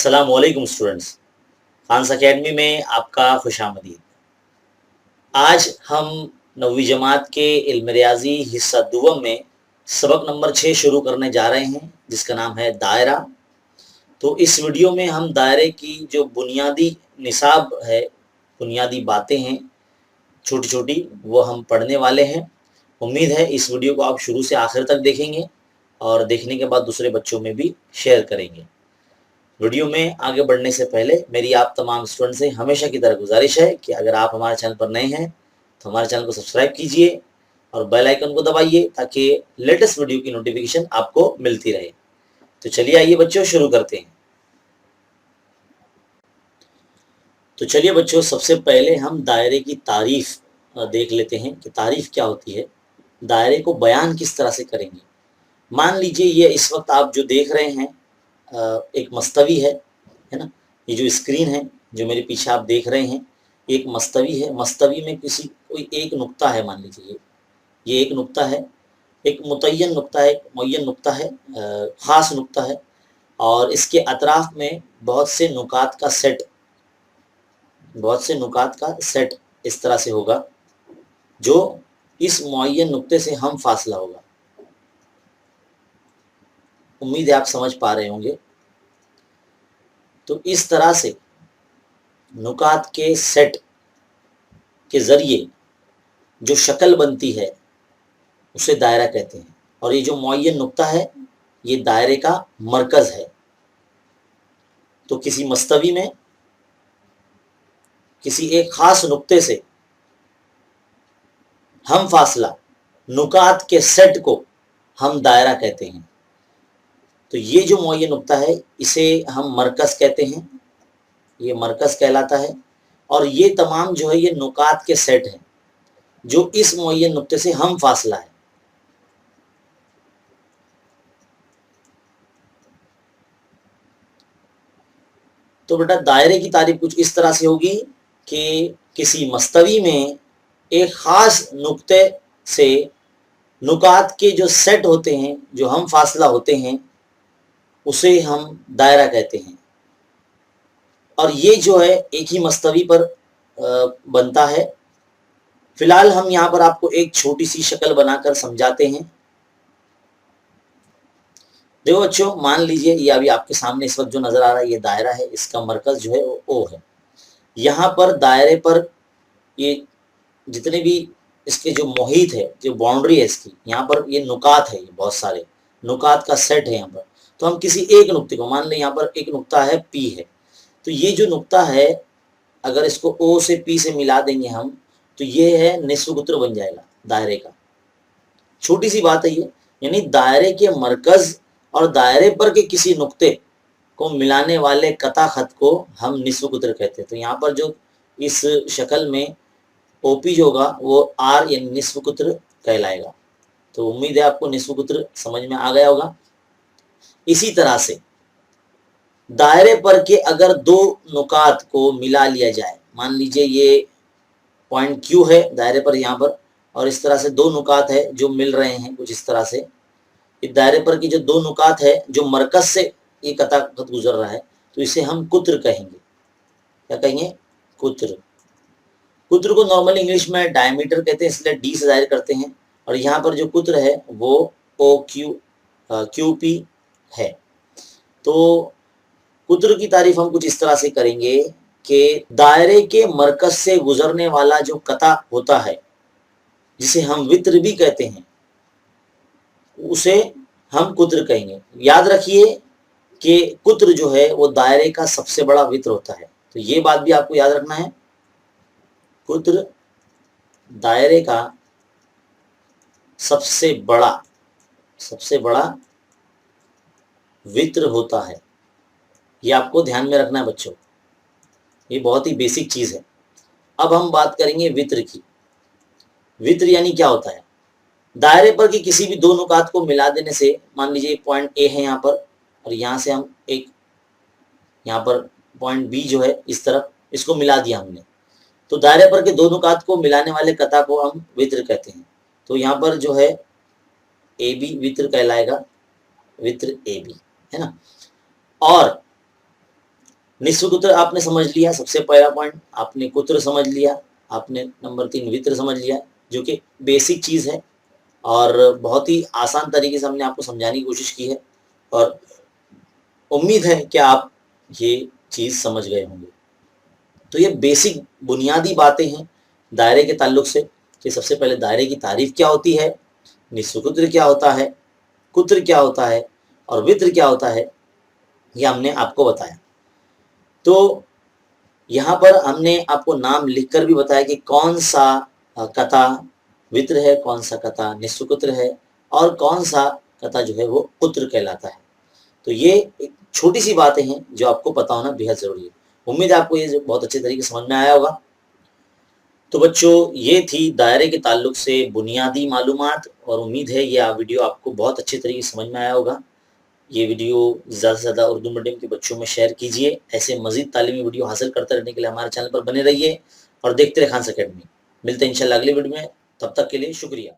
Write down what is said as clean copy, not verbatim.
अस्सलाम वालेकुम students. Khans academy में आपका खुशामदीद। आज हम 9वीं जमात के इल्म रियाजी हिस्सा दुवम में सबक नंबर 6 शुरू करने जा रहे हैं, जिसका नाम है दायरा। तो इस वीडियो में हम दायरे की जो बुनियादी निसाब है, बुनियादी बातें हैं छोटी छोटी, वो हम पढ़ने वाले हैं। उम्मीद है इस वीडियो को आप शुरू से आखिर तक देखेंगे और देखने के बाद दूसरे बच्चों में भी शेयर करेंगे। वीडियो में आगे बढ़ने से पहले मेरी आप तमाम स्टूडेंट से हमेशा की तरह गुजारिश है कि अगर आप हमारे चैनल पर नए हैं तो हमारे चैनल को सब्सक्राइब कीजिए और बेल आइकन को दबाइए ताकि लेटेस्ट वीडियो की नोटिफिकेशन आपको मिलती रहे। तो चलिए आइए बच्चों शुरू करते हैं। तो चलिए बच्चों, सबसे पहले हम दायरे की तारीफ देख लेते हैं कि तारीफ क्या होती है, दायरे को बयान किस तरह से करेंगे। मान लीजिए ये इस वक्त आप जो देख रहे हैं एक मस्तवी है ना। ये जो स्क्रीन है जो मेरे पीछे आप देख रहे हैं, एक मस्तवी है। मस्तवी में कोई एक नुक्ता है, मान लीजिए ये एक नुक्ता है, एक मुतय्यन नुक्ता है, एक मुअय्यन नुक्ता है, ख़ास नुक्ता है, और इसके अतराफ में बहुत से नुकात का सेट इस तरह से होगा जो इस मुअय्यन नुक्ते से हम फासला होगा। उम्मीद है आप समझ पा रहे होंगे। तो इस तरह से नुकात के सेट के ज़रिए जो शक्ल बनती है उसे दायरा कहते हैं, और ये जो मुअय्यन नुक्ता है ये दायरे का मरकज़ है। तो किसी मस्तवी में किसी एक ख़ास नुक्ते से हम फासला नुकात के सेट को हम दायरा कहते हैं। तो ये जो मुअय्यन नुक्ता है इसे हम मरकज़ कहते हैं, ये मरकज़ कहलाता है। और ये तमाम जो है ये नुकात के सेट हैं जो इस मुअय्यन नुक्ते से हम फासला है। तो बेटा दायरे की तारीफ कुछ इस तरह से होगी कि किसी मस्तवी में एक ख़ास नुक्ते से नुकात के जो सेट होते हैं, जो हम फासला होते हैं, उसे हम दायरा कहते हैं। और ये जो है एक ही मस्तवी पर बनता है। फिलहाल हम यहाँ पर आपको एक छोटी सी शक्ल बनाकर समझाते हैं। देखो बच्चों, मान लीजिए ये अभी आपके सामने इस वक्त जो नज़र आ रहा है ये दायरा है, इसका मरकज़ जो है वो ओ है। यहाँ पर दायरे पर ये जितने भी इसके जो मुहीत है, जो बाउंड्री है इसकी, यहाँ पर ये नुकात है, ये बहुत सारे नुकात का सेट है यहाँ पर। तो हम किसी एक नुक्ते को, मान लें यहाँ पर एक नुक्ता है पी है, तो ये जो नुक्ता है अगर इसको ओ से पी से मिला देंगे हम, तो ये है निस्फ़ कुत्र बन जाएगा दायरे का। छोटी सी बात है ये, यानी दायरे के मरकज़ और दायरे पर के किसी नुक्ते को मिलाने वाले कता खत को हम निस्फ़ कुत्र कहते हैं। तो यहाँ पर जो इस शक्ल में ओपी जो होगा वो आर यानी निस्फ़ कुत्र कहलाएगा। तो उम्मीद है आपको निस्फ़ कुत्र समझ में आ गया होगा। इसी तरह से दायरे पर के अगर दो नुकात को मिला लिया जाए, मान लीजिए ये पॉइंट क्यू है दायरे पर यहाँ पर, और इस तरह से दो नुकात है जो मिल रहे हैं कुछ इस तरह से। इस दायरे पर की जो दो नुकात है जो मरकज़ से ये कता खत गुजर रहा है, तो इसे हम कुत्र कहेंगे। क्या कहेंगे? कुत्र। कुत्र को नॉर्मली इंग्लिश में डायमीटर कहते हैं, इसलिए डी से ज़ाहिर करते हैं। और यहाँ पर जो कुत्र है वो ओ क्यू पी है। तो कुत्र की तारीफ हम कुछ इस तरह से करेंगे कि दायरे के मरकज़ से गुजरने वाला जो कता होता है, जिसे हम वित्र भी कहते हैं, उसे हम कुत्र कहेंगे। याद रखिए कि कुत्र जो है वो दायरे का सबसे बड़ा वित्र होता है। तो ये बात भी आपको याद रखना है, कुत्र दायरे का सबसे बड़ा वित्र होता है। ये आपको ध्यान में रखना है बच्चों, ये बहुत ही बेसिक चीज़ है। अब हम बात करेंगे वित्र की। वित्र यानी क्या होता है? दायरे पर की किसी भी दो नुकात को मिला देने से, मान लीजिए एक पॉइंट ए है यहाँ पर, और यहाँ से हम एक यहाँ पर पॉइंट बी जो है इस तरफ, इसको मिला दिया हमने, तो दायरे पर के दो नुकात को मिलाने वाले कता को हम वित्र कहते हैं। तो यहाँ पर जो है ए बी वित्र कहलाएगा, वित्र ए बी, है ना। और निस्व कुत्र आपने समझ लिया, सबसे पहला पॉइंट आपने कुत्र समझ लिया, आपने नंबर 3 वित्र समझ लिया, जो कि बेसिक चीज़ है और बहुत ही आसान तरीके से हमने आपको समझाने की कोशिश की है और उम्मीद है कि आप ये चीज़ समझ गए होंगे। तो ये बेसिक बुनियादी बातें हैं दायरे के ताल्लुक से कि सबसे पहले दायरे की तारीफ क्या होती है, निस्व कुत्र क्या होता है, कुत्र क्या होता है और वित्र क्या होता है, ये हमने आपको बताया। तो यहाँ पर हमने आपको नाम लिखकर भी बताया कि कौन सा कथा वित्र है, कौन सा कथा निस्व कुत्र है और कौन सा कथा जो है वो कुत्र कहलाता है। तो ये एक छोटी सी बातें हैं जो आपको पता होना बेहद ज़रूरी है। उम्मीद है आपको ये जो बहुत अच्छे तरीके से समझ में आया होगा। तो बच्चों ये थी दायरे के ताल्लुक से बुनियादी मालूमात और उम्मीद है ये वीडियो आपको बहुत अच्छे तरीके से समझ में आया होगा। ये वीडियो ज़्यादा से ज़्यादा उर्दू मीडियम के बच्चों में शेयर कीजिए। ऐसे मज़ीद तालीमी वीडियो हासिल करते रहने के लिए हमारे चैनल पर बने रहिए और देखते रहिए खान्स अकेडमी। मिलते हैं इंशाल्लाह अगली वीडियो में, तब तक के लिए शुक्रिया।